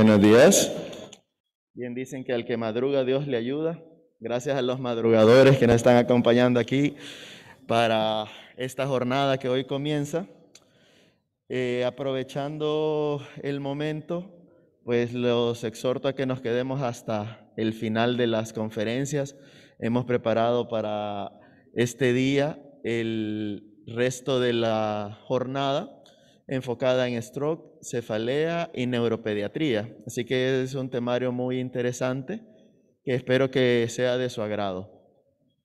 Buenos días. Bien dicen que al que madruga Dios le ayuda. Gracias a los madrugadores que nos están acompañando aquí para esta jornada que hoy comienza. Aprovechando el momento, pues los exhorto a que nos quedemos hasta el final de las conferencias. Hemos preparado para este día el resto de la jornada enfocada en stroke, cefalea y neuropediatría. Así que es un temario muy interesante que espero que sea de su agrado.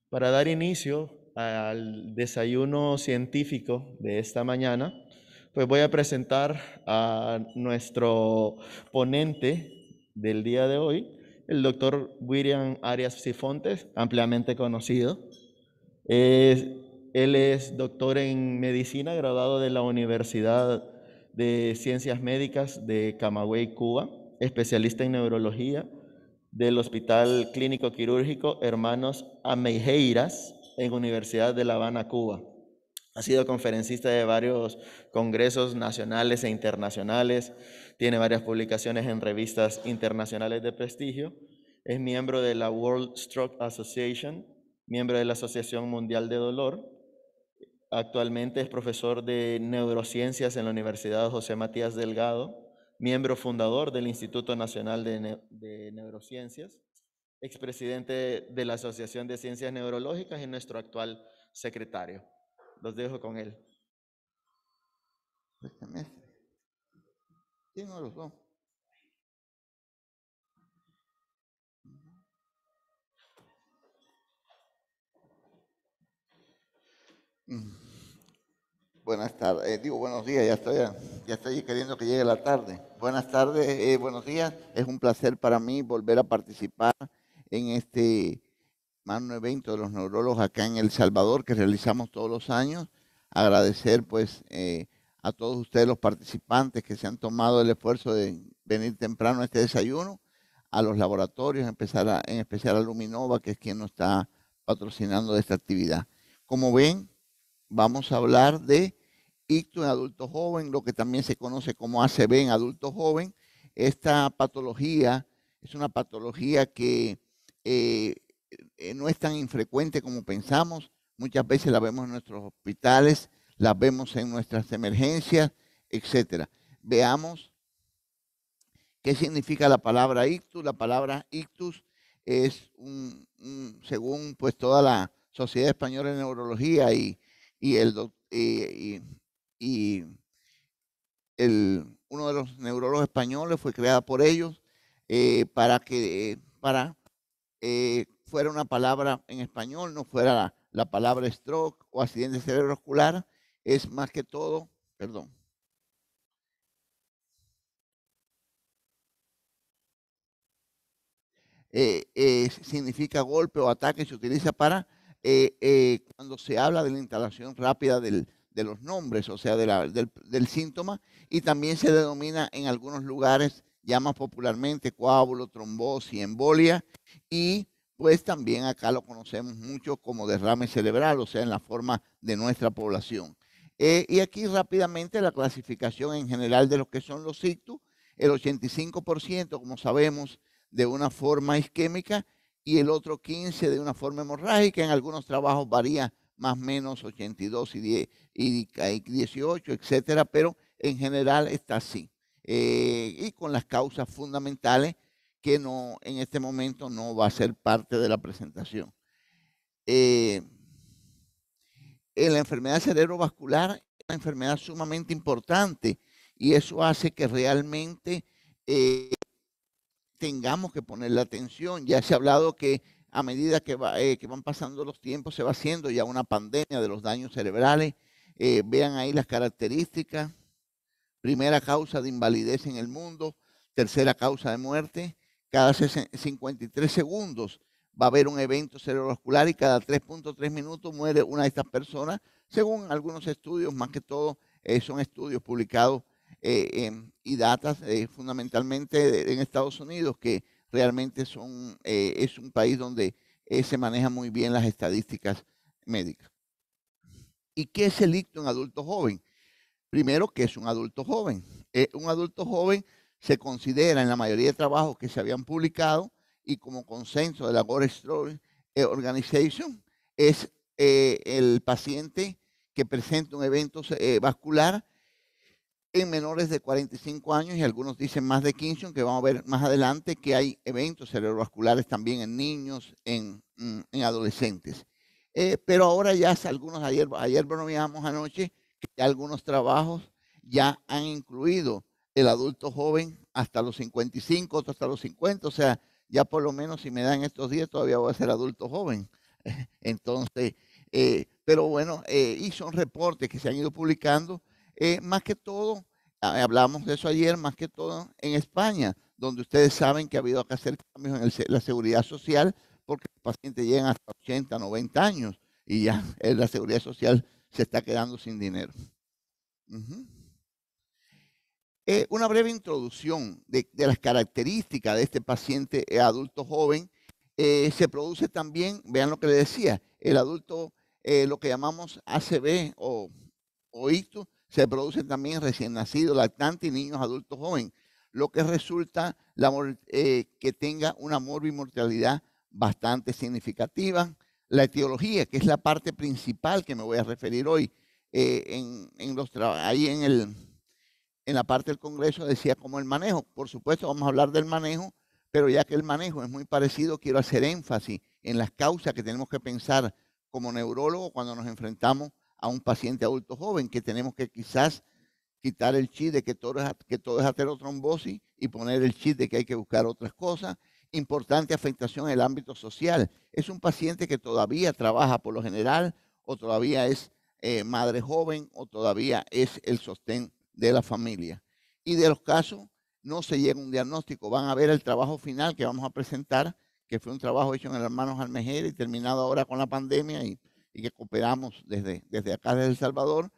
Para dar inicio al desayuno científico de esta mañana, pues voy a presentar a nuestro ponente del día de hoy, el doctor William Arias Sifontes, ampliamente conocido. Él es doctor en medicina, graduado de la Universidad de Ciencias Médicas de Camagüey, Cuba, especialista en neurología del Hospital Clínico Quirúrgico Hermanos Ameireiras en Universidad de La Habana, Cuba. Ha sido conferencista de varios congresos nacionales e internacionales, tiene varias publicaciones en revistas internacionales de prestigio, es miembro de la World Stroke Association, miembro de la Asociación Mundial de Dolor. Actualmente es profesor de neurociencias en la Universidad José Matías Delgado, miembro fundador del Instituto Nacional de Neurociencias, expresidente de la Asociación de Ciencias Neurológicas y nuestro actual secretario. Los dejo con él. ¿Quién no los dos? Buenas tardes, buenos días, ya estoy queriendo que llegue la tarde. Buenas tardes, buenos días. Es un placer para mí volver a participar en este magno evento de los neurólogos acá en El Salvador que realizamos todos los años. Agradecer pues a todos ustedes los participantes que se han tomado el esfuerzo de venir temprano a este desayuno, a los laboratorios, en especial a Luminova, que es quien nos está patrocinando esta actividad. Como ven, vamos a hablar de ictus en adulto joven, lo que también se conoce como ACV en adulto joven. Esta patología es una patología que no es tan infrecuente como pensamos. Muchas veces la vemos en nuestros hospitales, la vemos en nuestras emergencias, etcétera. Veamos qué significa la palabra ictus. La palabra ictus es según pues toda la Sociedad Española de Neurología y uno de los neurólogos españoles fue creada por ellos para que fuera una palabra en español, no fuera la palabra stroke o accidente cerebrovascular. Es más que todo, perdón. Significa golpe o ataque, se utiliza para cuando se habla de la instalación rápida de los nombres, o sea, del síntoma, y también se denomina en algunos lugares, ya más popularmente, coágulo, trombosis, embolia, y pues también acá lo conocemos mucho como derrame cerebral, o sea, en la forma de nuestra población. Y aquí rápidamente la clasificación en general de lo que son los ictus. El 85%, como sabemos, de una forma isquémica y el otro 15% de una forma hemorrágica. En algunos trabajos varía más o menos 82 y 18, etcétera, pero en general está así. Y con las causas fundamentales que no, en este momento no va a ser parte de la presentación. La enfermedad cerebrovascular es una enfermedad sumamente importante y eso hace que realmente tengamos que ponerle atención. Ya se ha hablado que a medida que van pasando los tiempos se va haciendo ya una pandemia de los daños cerebrales. Vean ahí las características. Primera causa de invalidez en el mundo, tercera causa de muerte. Cada 53 segundos va a haber un evento cerebrovascular y cada 3.3 minutos muere una de estas personas, según algunos estudios, más que todo son estudios publicados y datas fundamentalmente en Estados Unidos, que realmente es un país donde se manejan muy bien las estadísticas médicas. ¿Y qué es el ictus en adulto joven? Primero, ¿qué es un adulto joven? Un adulto joven se considera en la mayoría de trabajos que se habían publicado y como consenso de la World Stroke Organization, es el paciente que presenta un evento vascular en menores de 45 años y algunos dicen más de 15, aunque vamos a ver más adelante que hay eventos cerebrovasculares también en niños, en adolescentes. Pero ahora ya algunos, ayer bromeamos anoche, que ya algunos trabajos ya han incluido el adulto joven hasta los 55, otros hasta los 50, o sea, ya por lo menos si me dan estos días todavía voy a ser adulto joven. Entonces, pero bueno, y son reportes que se han ido publicando, más que todo, hablamos de eso ayer, más que todo en España, donde ustedes saben que ha habido que hacer cambios en la seguridad social, porque los pacientes llegan hasta 80, 90 años y ya la seguridad social se está quedando sin dinero. Una breve introducción de las características de este paciente adulto joven. Se produce también, vean lo que les decía, el adulto, lo que llamamos ACV o ictus, se produce también recién nacido, lactante y niños adultos jóvenes, lo que resulta que tenga una morbimortalidad bastante significativa. La etiología, que es la parte principal que me voy a referir hoy, ahí en la parte del Congreso decía como el manejo. Por supuesto, vamos a hablar del manejo, pero ya que el manejo es muy parecido, quiero hacer énfasis en las causas que tenemos que pensar como neurólogo cuando nos enfrentamos a un paciente adulto joven, que tenemos que quizás quitar el chip de que todo es aterotrombosis y poner el chip de que hay que buscar otras cosas. Importante afectación en el ámbito social. Es un paciente que todavía trabaja por lo general, o todavía es madre joven, o todavía es el sostén de la familia. Y de los casos no se llega a un diagnóstico. Van a ver el trabajo final que vamos a presentar, que fue un trabajo hecho en el hermanos Almejera y terminado ahora con la pandemia y que cooperamos desde acá, desde El Salvador,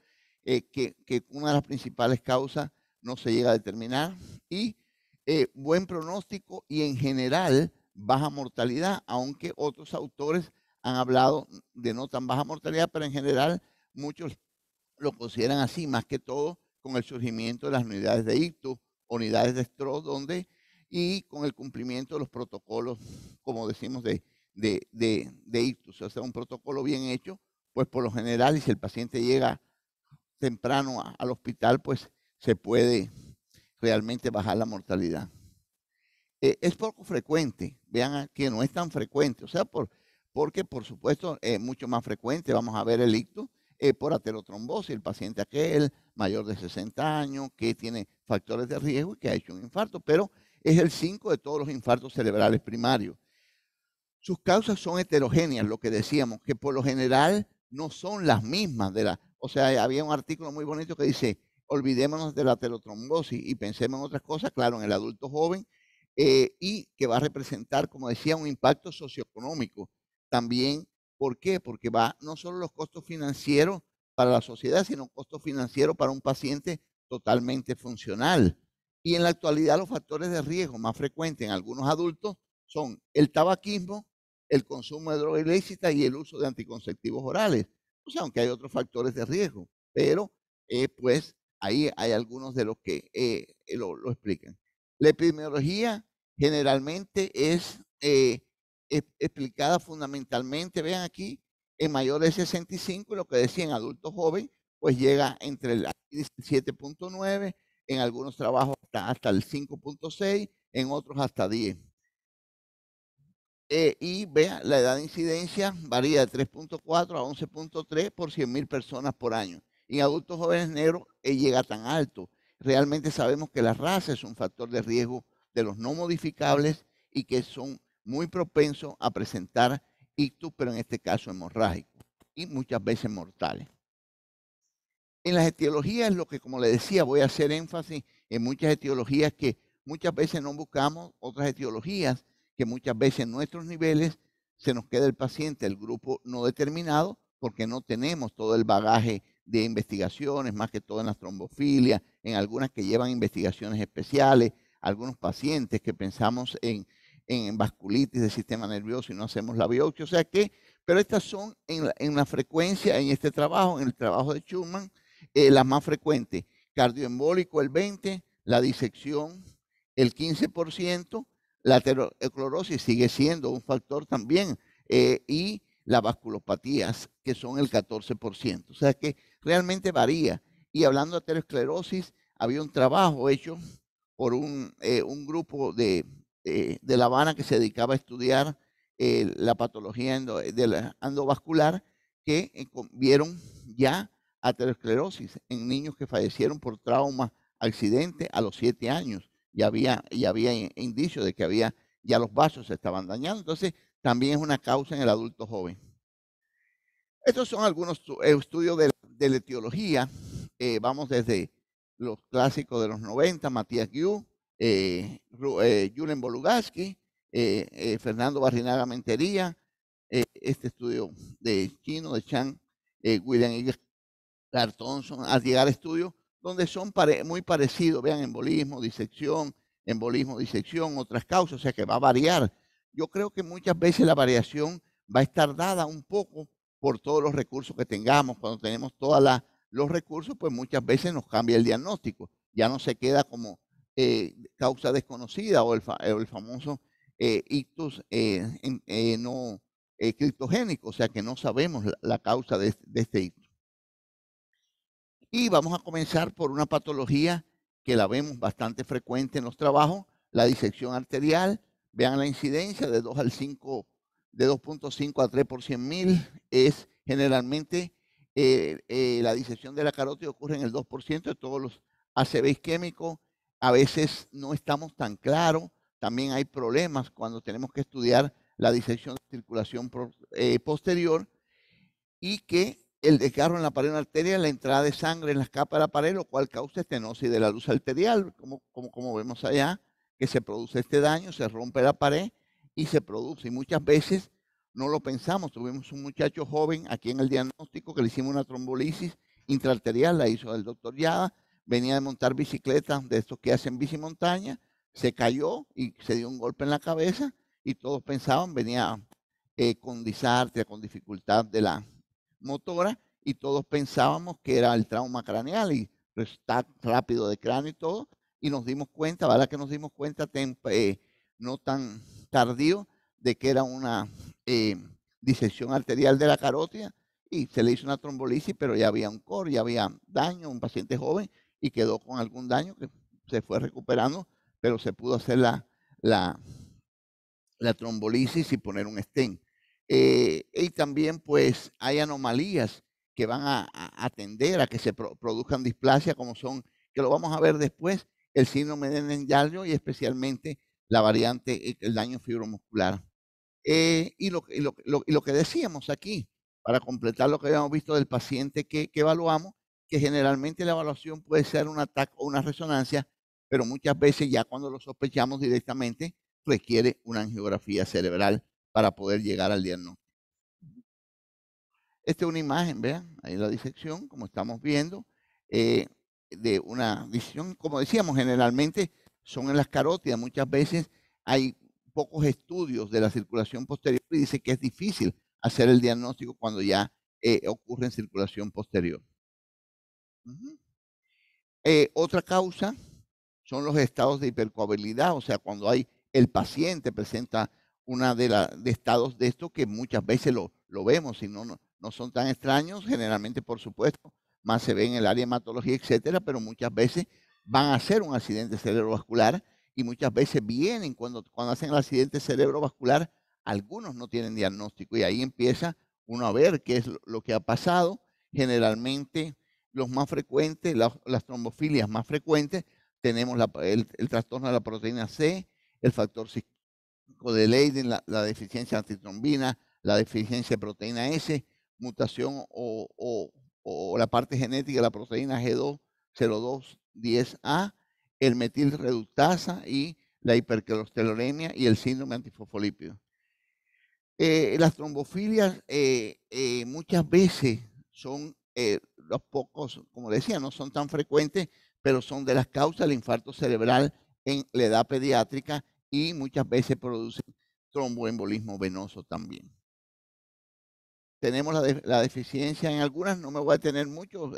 que una de las principales causas no se llega a determinar, y buen pronóstico y en general baja mortalidad, aunque otros autores han hablado de no tan baja mortalidad, pero en general muchos lo consideran así, más que todo con el surgimiento de las unidades de ictus, unidades de Stroh, y con el cumplimiento de los protocolos, como decimos, de ictus. O sea, un protocolo bien hecho, pues por lo general, y si el paciente llega temprano al hospital, pues se puede realmente bajar la mortalidad. Es poco frecuente, vean que no es tan frecuente, o sea, porque por supuesto es mucho más frecuente, vamos a ver el ictus, por aterotrombosis, el paciente aquel mayor de 60 años que tiene factores de riesgo y que ha hecho un infarto, pero es el 5 de todos los infartos cerebrales primarios. Sus causas son heterogéneas, lo que decíamos, que por lo general no son las mismas. O sea, había un artículo muy bonito que dice, olvidémonos de la aterotrombosis y pensemos en otras cosas, claro, en el adulto joven, y que va a representar, como decía, un impacto socioeconómico. También, ¿por qué? Porque va no solo los costos financieros para la sociedad, sino costos financieros para un paciente totalmente funcional. Y en la actualidad los factores de riesgo más frecuentes en algunos adultos son el tabaquismo, el consumo de droga ilícita y el uso de anticonceptivos orales. O sea, aunque hay otros factores de riesgo, pero pues ahí hay algunos de los que lo explican. La epidemiología generalmente es explicada fundamentalmente, vean aquí, en mayores de 65, y lo que decía en adultos jóvenes, pues llega entre el 7.9, en algunos trabajos hasta el 5.6, en otros hasta 10. Y vea, la edad de incidencia varía de 3.4 a 11.3 por 100.000 personas por año. Y en adultos jóvenes negros llega tan alto. Realmente sabemos que la raza es un factor de riesgo de los no modificables y que son muy propensos a presentar ictus, pero en este caso hemorrágicos y muchas veces mortales. En las etiologías, lo que, como le decía, voy a hacer énfasis en muchas etiologías que muchas veces no buscamos, otras etiologías que muchas veces en nuestros niveles se nos queda el paciente, el grupo no determinado, porque no tenemos todo el bagaje de investigaciones, más que todo en las trombofilias, en algunas que llevan investigaciones especiales, algunos pacientes que pensamos en vasculitis del sistema nervioso y no hacemos la biopsia, o sea que, pero estas son en la frecuencia, en este trabajo, en el trabajo de Schumann, las más frecuentes: cardioembólico el 20, la disección el 15%, la aterosclerosis sigue siendo un factor también, y las vasculopatías, que son el 14%. O sea que realmente varía. Y hablando de aterosclerosis, había un trabajo hecho por un grupo de La Habana que se dedicaba a estudiar la patología endovascular, que vieron ya aterosclerosis en niños que fallecieron por trauma, accidente a los 7 años. Ya había indicios de que ya los vasos se estaban dañando. Entonces, también es una causa en el adulto joven. Estos son algunos estudios de la etiología. Vamos desde los clásicos de los 90, Matías Guiú, Julen Bolugaski, Fernando Barrinaga Mentería, este estudio de chino, de Chan, William I. Thompson, al llegar a estudios donde son muy parecidos, vean, embolismo, disección, otras causas, o sea que va a variar. Yo creo que muchas veces la variación va a estar dada un poco por todos los recursos que tengamos. Cuando tenemos todos los recursos, pues muchas veces nos cambia el diagnóstico. Ya no se queda como causa desconocida o el famoso ictus no criptogénico, o sea que no sabemos la causa de este ictus. Y vamos a comenzar por una patología que la vemos bastante frecuente en los trabajos, la disección arterial. Vean la incidencia de 2.5 a 3 por 100.000. Es generalmente la disección de la carótida ocurre en el 2% de todos los ACV isquémicos. A veces no estamos tan claros. También hay problemas cuando tenemos que estudiar la disección de circulación posterior, y que el desgarro en la pared de una arteria, la entrada de sangre en las capas de la pared, lo cual causa estenosis de la luz arterial, como vemos allá, que se produce este daño, se rompe la pared y se produce. Y muchas veces no lo pensamos. Tuvimos un muchacho joven aquí en el diagnóstico que le hicimos una trombolisis intraarterial, la hizo el doctor Yada, venía de montar bicicleta, de estos que hacen bicimontaña, se cayó y se dio un golpe en la cabeza y todos pensaban, venía con disartria, con dificultad de la motora, y todos pensábamos que era el trauma craneal y está rápido de cráneo y todo, y nos dimos cuenta, ¿verdad? Que nos dimos cuenta no tan tardío de que era una disección arterial de la carótida, y se le hizo una trombolisis, pero ya había un core, ya había daño, un paciente joven, y quedó con algún daño que se fue recuperando, pero se pudo hacer la trombolisis y poner un stent. Y también pues hay anomalías que van a atender a que se produzcan displasia, como son, que lo vamos a ver después, el síndrome de Naegeli y especialmente la variante, el daño fibromuscular. Y lo que decíamos aquí, para completar lo que habíamos visto del paciente que evaluamos, que generalmente la evaluación puede ser un ataque o una resonancia, pero muchas veces ya cuando lo sospechamos directamente requiere una angiografía cerebral para poder llegar al diagnóstico. Esta es una imagen, vean, ahí la disección, como estamos viendo, de una disección, como decíamos, generalmente son en las carótidas. Muchas veces hay pocos estudios de la circulación posterior y dice que es difícil hacer el diagnóstico cuando ya ocurre en circulación posterior. Otra causa son los estados de hipercoagulabilidad, o sea, cuando el paciente presenta una de estados de estos que muchas veces lo vemos y no son tan extraños, generalmente, por supuesto, más se ve en el área de hematología, etcétera, pero muchas veces van a hacer un accidente cerebrovascular y muchas veces vienen cuando hacen el accidente cerebrovascular, algunos no tienen diagnóstico y ahí empieza uno a ver qué es lo que ha pasado. Generalmente los más frecuentes, las trombofilias más frecuentes, tenemos el trastorno de la proteína C, el factor 5 de Leiden, la deficiencia de antitrombina, la deficiencia de proteína S, mutación o la parte genética de la proteína G20210A, el metilreductasa y la hipercolesterolemia y el síndrome antifosfolípido. Las trombofilias muchas veces son los pocos, como decía, no son tan frecuentes, pero son de las causas del infarto cerebral en la edad pediátrica y muchas veces producen tromboembolismo venoso también. Tenemos la deficiencia en algunas, no me voy a detener mucho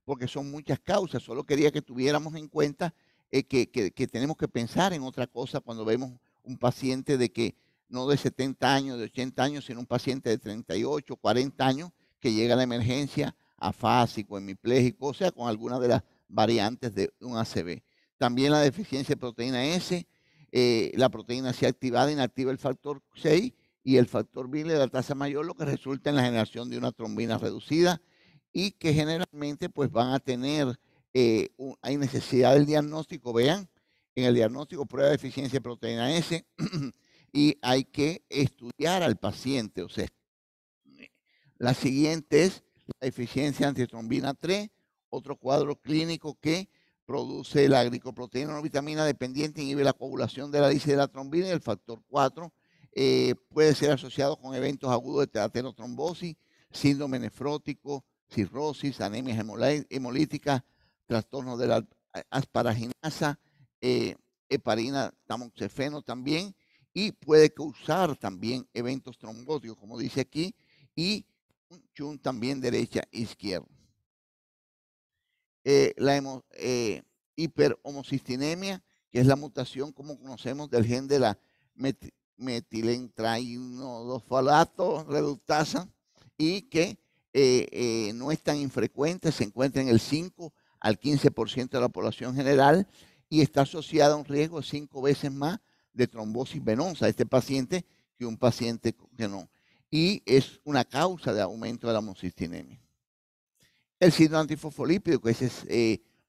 porque son muchas causas, solo quería que tuviéramos en cuenta que tenemos que pensar en otra cosa cuando vemos un paciente de que no de 70 años, de 80 años, sino un paciente de 38, 40 años que llega a la emergencia afásico, hemipléjico, o sea, con alguna de las variantes de un ACV. También la deficiencia de proteína S, la proteína C activada inactiva el factor 6 y el factor B de la tasa mayor, lo que resulta en la generación de una trombina reducida y que generalmente pues van a tener, hay necesidad del diagnóstico, vean, en el diagnóstico prueba de deficiencia de proteína S y hay que estudiar al paciente, o sea, la siguiente es la deficiencia de antitrombina 3, otro cuadro clínico que produce la glicoproteína no vitamina dependiente, inhibe la coagulación de la hélice de la trombina y el factor 4 puede ser asociado con eventos agudos de teratenotrombosis, síndrome nefrótico, cirrosis, anemia hemolítica, trastornos de la asparaginasa, heparina, tamoxifeno también, y puede causar también eventos trombóticos, como dice aquí, y Chun también derecha e izquierda. La hiperhomocistinemia, que es la mutación, como conocemos, del gen de la metilentrainodofalato reductasa y que no es tan infrecuente, se encuentra en el 5 al 15% de la población general y está asociada a un riesgo de 5 veces más de trombosis venosa este paciente que un paciente que no. Y es una causa de aumento de la homocistinemia. El síndrome antifosfolípido, que ese es,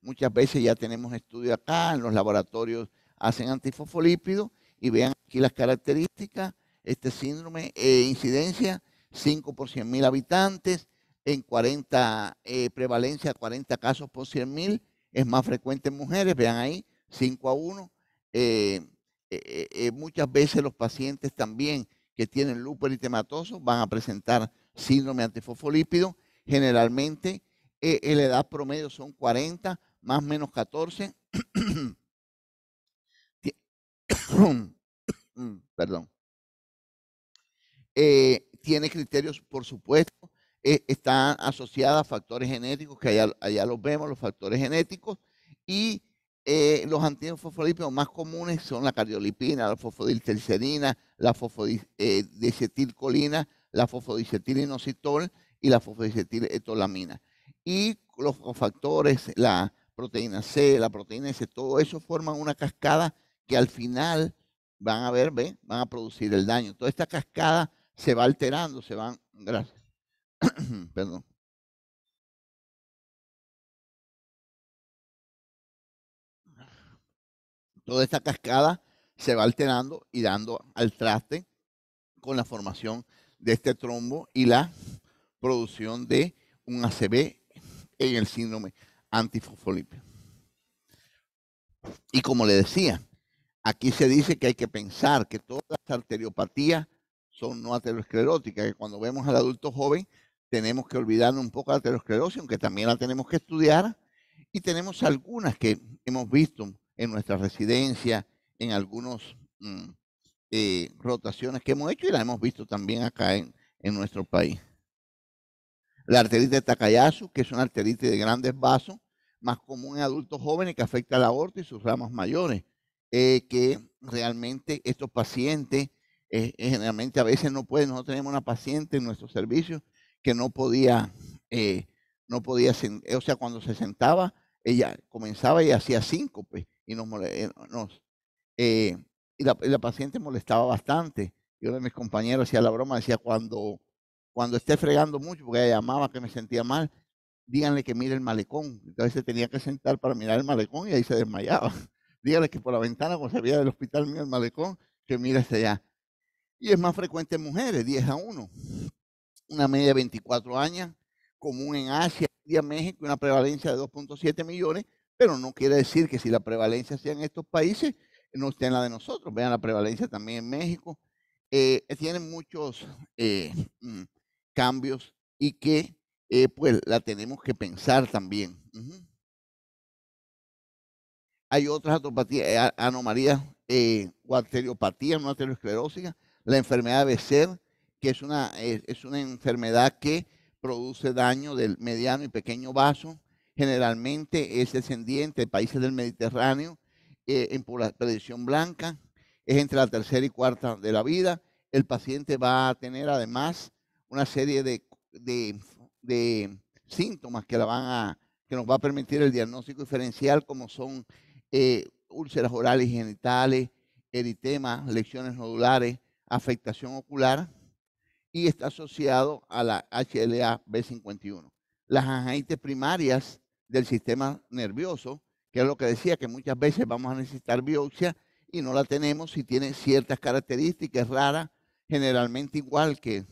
muchas veces ya tenemos estudios acá, en los laboratorios hacen antifosfolípido y vean aquí las características. Este síndrome, incidencia 5 por 100.000 habitantes, en 40, prevalencia 40 casos por 100.000, es más frecuente en mujeres, vean ahí, 5 a 1. Muchas veces los pacientes también que tienen lupus eritematoso van a presentar síndrome antifosfolípido, generalmente la edad promedio son 40, más o menos 14. Perdón. Tiene criterios, por supuesto, está asociada a factores genéticos, que allá los vemos, los factores genéticos, y los antifosfolípidos más comunes son la cardiolipina, la fosfodietilcerina, la fosfodicetilcolina, la fosfodicetil-inositol y la fosfodicetiletolamina. Y los factores, la proteína C, la proteína S, todo eso forman una cascada que al final van a ver, van a producir el daño. Toda esta cascada se va alterando, se van, gracias, perdón. Toda esta cascada se va alterando y dando al traste con la formación de este trombo y la producción de un ACV en el síndrome antifosfolípido. Y como le decía, aquí se dice que hay que pensar que todas las arteriopatías son no ateroscleróticas, que cuando vemos al adulto joven tenemos que olvidarnos un poco de la aterosclerosis, aunque también la tenemos que estudiar, y tenemos algunas que hemos visto en nuestra residencia, en algunas rotaciones que hemos hecho y las hemos visto también acá en nuestro país. La arteritis de Takayasu, que es una arteritis de grandes vasos, más común en adultos jóvenes que afecta a la aorta y sus ramas mayores, que realmente estos pacientes, generalmente a veces no pueden, nosotros tenemos una paciente en nuestro servicio que no podía, o sea, cuando se sentaba, ella comenzaba y hacía síncope y y la paciente molestaba bastante. Y uno de mis compañeros hacía la broma, decía, cuando esté fregando mucho, porque ella llamaba que me sentía mal, díganle que mire el malecón. Entonces se tenía que sentar para mirar el malecón y ahí se desmayaba. Díganle que por la ventana, cuando se veía del hospital, mira el malecón, que mire hacia allá. Y es más frecuente en mujeres, 10 a 1. Una media de 24 años, común en Asia, India, México, una prevalencia de 2.7 millones, pero no quiere decir que si la prevalencia sea en estos países, no esté en la de nosotros. Vean la prevalencia también en México. Tienen muchos cambios y que pues la tenemos que pensar también. Hay otras anomalías o arteriopatías no arterioscleróticas, la enfermedad de Becer, que es una enfermedad que produce daño del mediano y pequeño vaso, generalmente es descendiente de países del Mediterráneo, en predicción blanca, es entre la tercera y cuarta de la vida. El paciente va a tener además una serie de síntomas que nos va a permitir el diagnóstico diferencial, como son úlceras orales y genitales, eritema, lesiones nodulares, afectación ocular, y está asociado a la HLA-B51. Las angiitis primarias del sistema nervioso, que es lo que decía, que muchas veces vamos a necesitar biopsia y no la tenemos si tiene ciertas características raras, generalmente igual que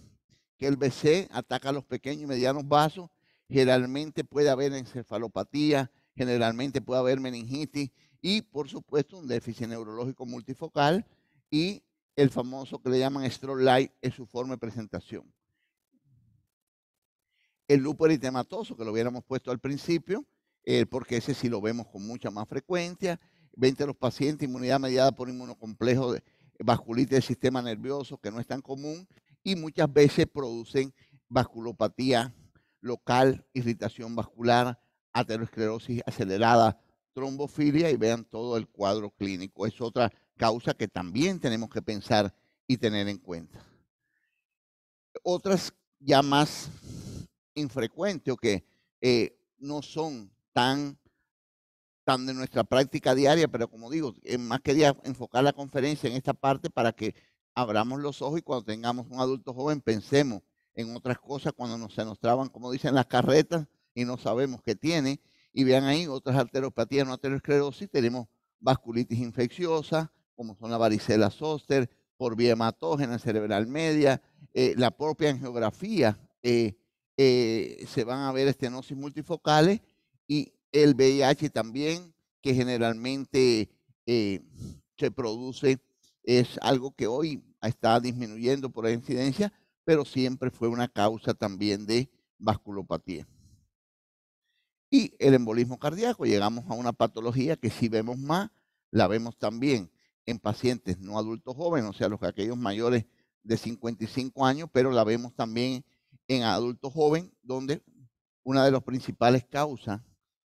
el BC, ataca a los pequeños y medianos vasos, generalmente puede haber encefalopatía, generalmente puede haber meningitis y, por supuesto, un déficit neurológico multifocal, y el famoso que le llaman stroke light es su forma de presentación. El lupus eritematoso, que lo hubiéramos puesto al principio, porque ese sí lo vemos con mucha más frecuencia. 20 de los pacientes, inmunidad mediada por inmunocomplejo de vasculitis del sistema nervioso, que no es tan común, y muchas veces producen vasculopatía local, irritación vascular, aterosclerosis acelerada, trombofilia, y vean todo el cuadro clínico. Es otra causa que también tenemos que pensar y tener en cuenta. Otras ya más infrecuentes o que no son tan de nuestra práctica diaria, pero como digo, más quería enfocar la conferencia en esta parte para que abramos los ojos y cuando tengamos un adulto joven pensemos en otras cosas cuando se nos traban, como dicen, las carretas y no sabemos qué tiene. Y vean ahí otras arteriopatías, no aterosclerosis, tenemos vasculitis infecciosa, como son la varicela zoster, por vía hematógena cerebral media, la propia angiografía, se van a ver estenosis multifocales, y el VIH también, que generalmente se produce, es algo que hoy está disminuyendo por la incidencia, pero siempre fue una causa también de vasculopatía. Y el embolismo cardíaco, llegamos a una patología que si vemos más, la vemos también en pacientes no adultos jóvenes, o sea, aquellos mayores de 55 años, pero la vemos también en adultos jóvenes, donde una de las principales causas,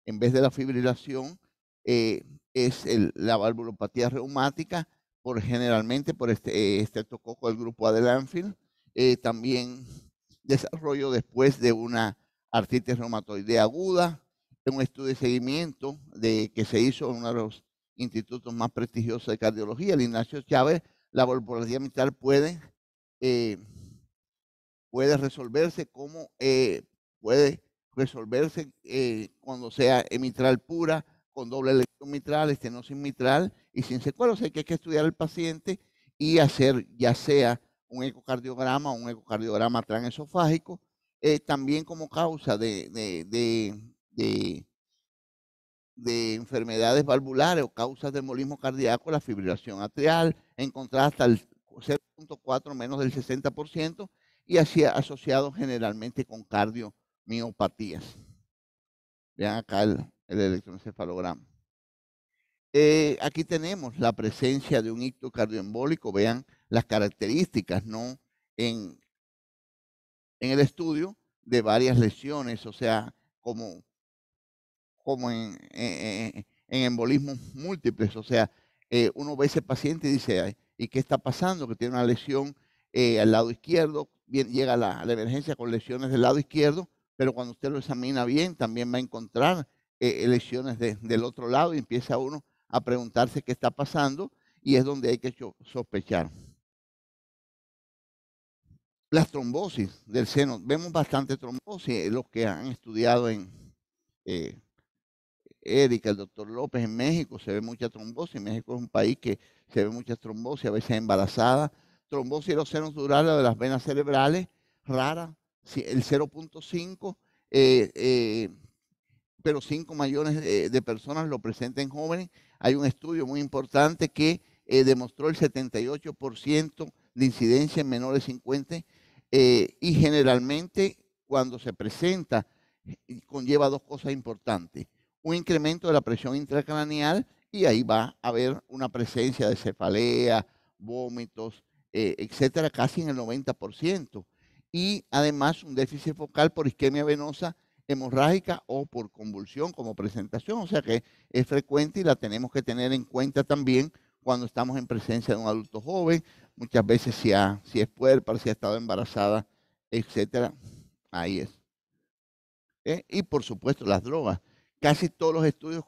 en vez de la fibrilación, es la valvulopatía reumática, generalmente por estreptococo del grupo A del Anfield, también desarrollo después de una artritis reumatoidea aguda. Un estudio de seguimiento que se hizo en uno de los institutos más prestigiosos de cardiología, el Ignacio Chávez, la valvulopatía mitral puede resolverse como puede resolverse cuando sea mitral pura, con doble elección mitral, estenosis mitral y sin secuelas. Hay que estudiar al paciente y hacer ya sea un ecocardiograma o un ecocardiograma transesofágico, también como causa de enfermedades valvulares o causas de embolismo cardíaco, la fibrilación atrial, encontrada hasta el 0.4 menos del 60%, y así asociado generalmente con cardiomiopatías. Vean acá el electroencefalograma. Aquí tenemos la presencia de un ictus cardioembólico. Vean las características, ¿no? En el estudio de varias lesiones, o sea, como en embolismos múltiples. O sea, uno ve ese paciente y dice, ¿y qué está pasando? Que tiene una lesión al lado izquierdo, llega a la emergencia con lesiones del lado izquierdo, pero cuando usted lo examina bien, también va a encontrar lesiones del otro lado, y empieza uno a preguntarse qué está pasando, y es donde hay que sospechar. Las trombosis del seno, vemos bastante trombosis, los que han estudiado en Erika, el doctor López, en México se ve mucha trombosis. México es un país que se ve mucha trombosis, a veces embarazada. Trombosis de los senos durables de las venas cerebrales, rara, el 0.5, pero 5 millones de personas lo presentan en jóvenes. Hay un estudio muy importante que demostró el 78% de incidencia en menores de 50, y generalmente cuando se presenta conlleva dos cosas importantes: un incremento de la presión intracraneal, y ahí va a haber una presencia de cefalea, vómitos, etcétera, casi en el 90%. Y además un déficit focal por isquemia venosa hemorrágica o por convulsión como presentación. O sea que es frecuente y la tenemos que tener en cuenta también cuando estamos en presencia de un adulto joven, muchas veces si es puérpera, si ha estado embarazada, etcétera. Ahí es. Y por supuesto las drogas. Casi todos los estudios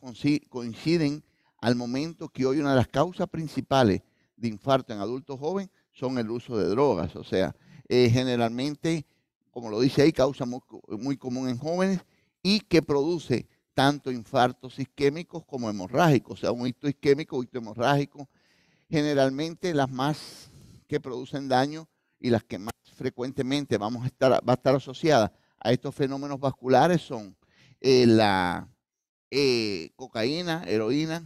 coinciden al momento que hoy una de las causas principales de infarto en adultos jóvenes son el uso de drogas. O sea, generalmente, como lo dice ahí, causa muy común en jóvenes y que produce tanto infartos isquémicos como hemorrágicos. O sea, un icto isquémico, icto hemorrágico. Generalmente las más que producen daño y las que más frecuentemente va a estar asociada a estos fenómenos vasculares son la cocaína, heroína,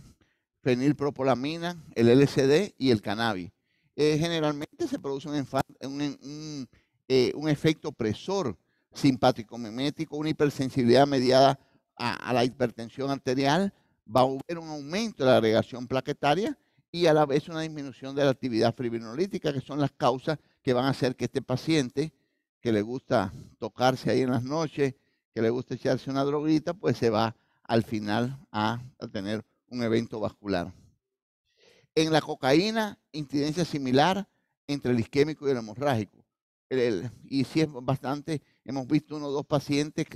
fenilpropolamina, el LSD y el cannabis. Generalmente se produce un efecto opresor simpático mimético, una hipersensibilidad mediada a la hipertensión arterial, va a haber un aumento de la agregación plaquetaria y a la vez una disminución de la actividad fibrinolítica, que son las causas que van a hacer que este paciente, que le gusta tocarse ahí en las noches, que le gusta echarse una droguita, pues se va al final a tener un evento vascular. En la cocaína, incidencia similar entre el isquémico y el hemorrágico. Y sí es bastante, hemos visto 1 o 2 pacientes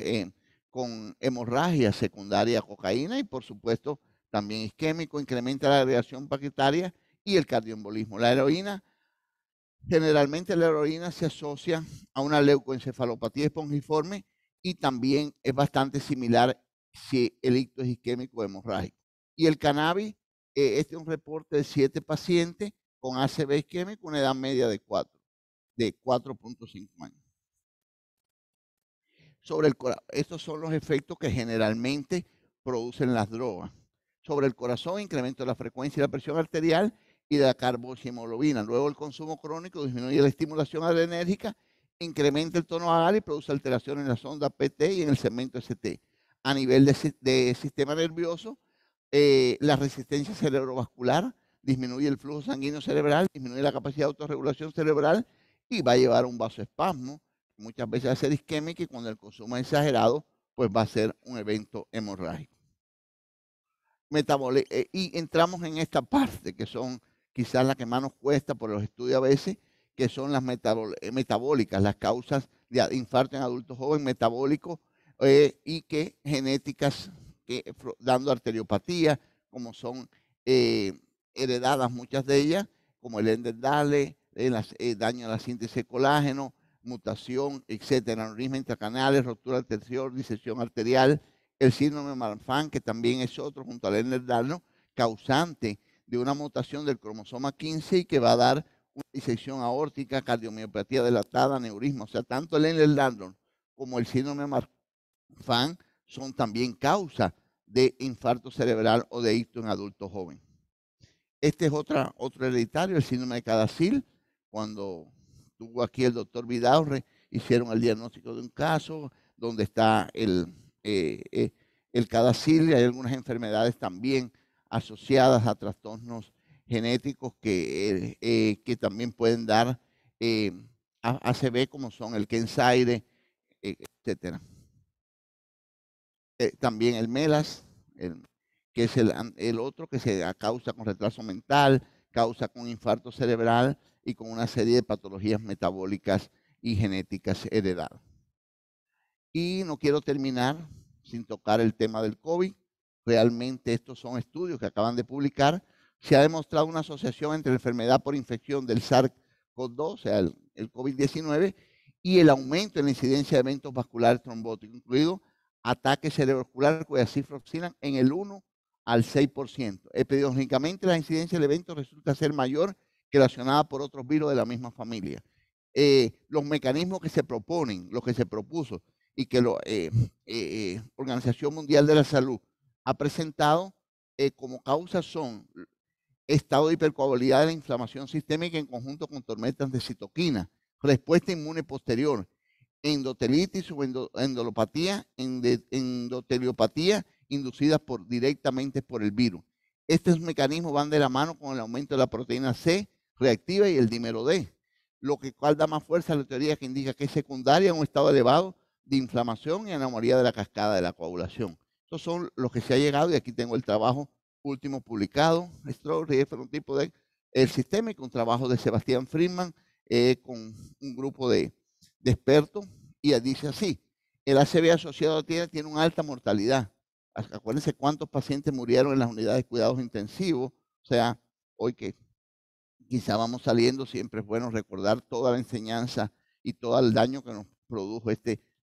con hemorragia secundaria a cocaína y por supuesto también isquémico, incrementa la agregación plaquetaria y el cardioembolismo. Generalmente la heroína se asocia a una leucoencefalopatía espongiforme y también es bastante similar si el icto es isquémico o hemorrágico. Y el cannabis, este es un reporte de 7 pacientes con ACV isquémico, una edad media de 4.5 años. Estos son los efectos que generalmente producen las drogas. Sobre el corazón, incremento de la frecuencia y la presión arterial y de la carboxiemoglobina. Luego el consumo crónico disminuye la estimulación adrenérgica, incrementa el tono vagal y produce alteraciones en la sonda PT y en el segmento ST. A nivel de sistema nervioso, la resistencia cerebrovascular disminuye el flujo sanguíneo cerebral, disminuye la capacidad de autorregulación cerebral y va a llevar a un vasoespasmo. Muchas veces va a ser isquémica y cuando el consumo es exagerado, pues va a ser un evento hemorrágico. Y entramos en esta parte que son quizás las que más nos cuesta por los estudios a veces, que son las metabólicas, las causas de infarto en adultos jóvenes metabólicos y que genéticas dando arteriopatía, como son heredadas muchas de ellas, como el Ender-Dahle, daño a la síntesis de colágeno, mutación, etcétera, aneurisma intracanales, rotura anterior, disección arterial, el síndrome de Marfan, que también es otro, junto al Ehlers-Danlos, causante de una mutación del cromosoma 15 y que va a dar una disección aórtica, cardiomiopatía dilatada, aneurisma. O sea, tanto el Ehlers-Danlos como el síndrome de Marfan son también causa de infarto cerebral o de ictus en adultos jóvenes. Este es otro hereditario, el síndrome de Cadacil. Cuando tuvo aquí el doctor Vidaurre, hicieron el diagnóstico de un caso donde está el Cadacil. Hay algunas enfermedades también asociadas a trastornos genéticos que también pueden dar ACV, como son el Kensaire, etcétera. También el MELAS, que es el otro que se causa con retraso mental, causa con infarto cerebral y con una serie de patologías metabólicas y genéticas heredadas. Y no quiero terminar sin tocar el tema del COVID. Realmente estos son estudios que acaban de publicar. Se ha demostrado una asociación entre la enfermedad por infección del SARS-CoV-2, o sea, el COVID-19, y el aumento en la incidencia de eventos vasculares trombóticos, incluido ataque cerebrovascular, cuyas cifras oscilan en el 1 al 6%. Epidemiológicamente, la incidencia del evento resulta ser mayor que relacionada por otros virus de la misma familia. Los mecanismos que se proponen, lo que se propuso y que la Organización Mundial de la Salud ha presentado como causa son estado de hipercoagulabilidad de la inflamación sistémica en conjunto con tormentas de citoquina, respuesta inmune posterior, endotelitis o endoteliopatía inducidas directamente por el virus. Estos mecanismos van de la mano con el aumento de la proteína C reactiva y el dímero D, lo cual da más fuerza a la teoría que indica que es secundaria en un estado elevado de inflamación y anomalía de la cascada de la coagulación. Estos son los que se ha llegado, y aquí tengo el trabajo último publicado, stroke, fenotipo de el sistémico, un trabajo de Sebastián Friedman con un grupo de expertos, y dice así: el ACV asociado a tiene una alta mortalidad. Acuérdense cuántos pacientes murieron en las unidades de cuidados intensivos. O sea, hoy que quizá vamos saliendo, siempre es bueno recordar toda la enseñanza y todo el daño que nos produjo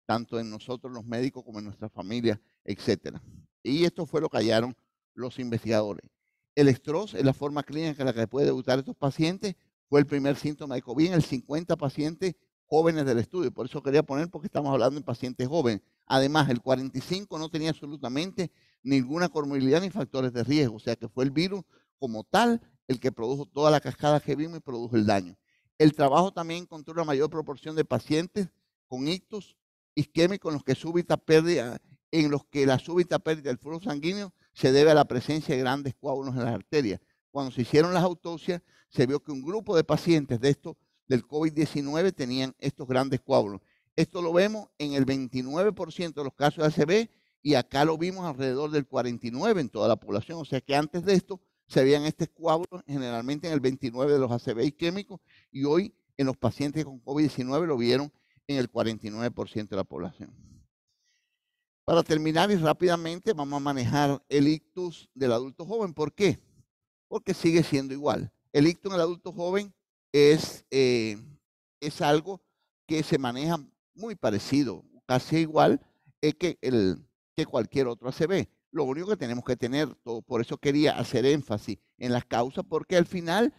tanto en nosotros los médicos como en nuestra familia, etcétera. Y esto fue lo que hallaron los investigadores. El estrés es la forma clínica en la que puede debutar estos pacientes. Fue el primer síntoma de COVID en el 50 pacientes jóvenes del estudio. Por eso quería poner, porque estamos hablando de pacientes jóvenes. Además, el 45 no tenía absolutamente ninguna comorbilidad ni factores de riesgo. O sea que fue el virus como tal el que produjo toda la cascada que vimos y produjo el daño. El trabajo también encontró una mayor proporción de pacientes con ictus isquémicos en los que la súbita pérdida del flujo sanguíneo se debe a la presencia de grandes coágulos en las arterias. Cuando se hicieron las autopsias, se vio que un grupo de pacientes de estos del COVID-19 tenían estos grandes coágulos. Esto lo vemos en el 29% de los casos de ACV, y acá lo vimos alrededor del 49% en toda la población. O sea que antes de esto se veían estos coágulos generalmente en el 29% de los ACV isquémicos, y hoy en los pacientes con COVID-19 lo vieron en el 49% de la población. Para terminar y rápidamente, vamos a manejar el ictus del adulto joven. ¿Por qué? Porque sigue siendo igual. El ictus en el adulto joven es algo que se maneja muy parecido, casi igual que cualquier otro ACV. Lo único que tenemos que tener, por eso quería hacer énfasis en las causas, porque al final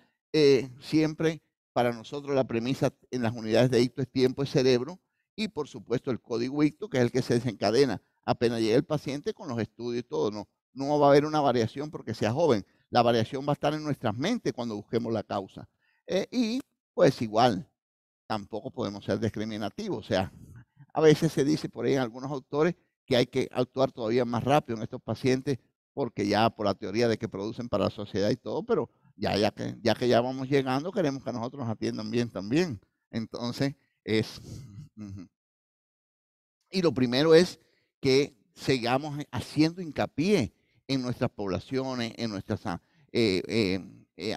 siempre para nosotros la premisa en las unidades de ictus es tiempo y cerebro, y por supuesto el código ictus, que es el que se desencadena apenas llega el paciente con los estudios y todo. No va a haber una variación porque sea joven. La variación va a estar en nuestras mentes cuando busquemos la causa. Y pues igual, tampoco podemos ser discriminativos. O sea, a veces se dice por ahí en algunos autores que hay que actuar todavía más rápido en estos pacientes, porque ya por la teoría de que producen para la sociedad y todo, pero ya que ya vamos llegando, queremos que a nosotros nos atiendan bien también. Entonces, y lo primero es que sigamos haciendo hincapié en nuestras poblaciones, en nuestras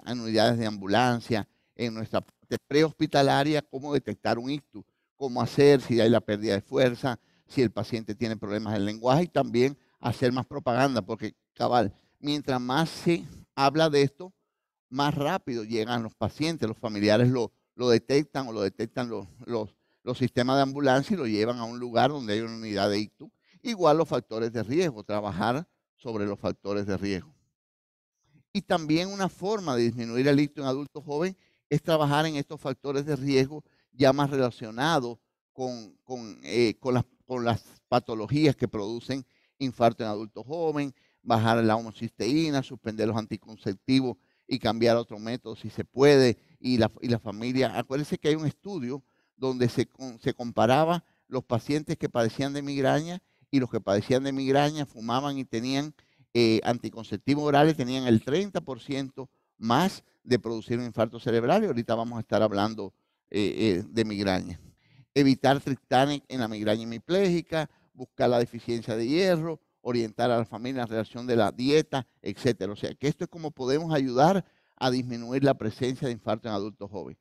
unidades de ambulancia, en nuestra parte prehospitalaria, cómo detectar un ictus, cómo hacer si hay la pérdida de fuerza, si el paciente tiene problemas del lenguaje, y también hacer más propaganda, porque cabal, mientras más se habla de esto, más rápido llegan los pacientes, los familiares lo detectan, o lo detectan los sistemas de ambulancia, y lo llevan a un lugar donde hay una unidad de ictus. Igual los factores de riesgo, trabajar sobre los factores de riesgo. Y también una forma de disminuir el ictus en adultos jóvenes es trabajar en estos factores de riesgo ya más relacionados con las patologías que producen infarto en adultos jóvenes, bajar la homocisteína, suspender los anticonceptivos y cambiar a otro método si se puede. Y la familia, acuérdense que hay un estudio donde se comparaba los pacientes que padecían de migraña, y los que padecían de migraña fumaban y tenían anticonceptivos orales, tenían el 30% más de producir un infarto cerebral, y ahorita vamos a estar hablando de migraña. Evitar triptán en la migraña hemipléjica, buscar la deficiencia de hierro, orientar a la familia en relación de la dieta, etcétera. O sea, que esto es como podemos ayudar a disminuir la presencia de infarto en adultos jóvenes.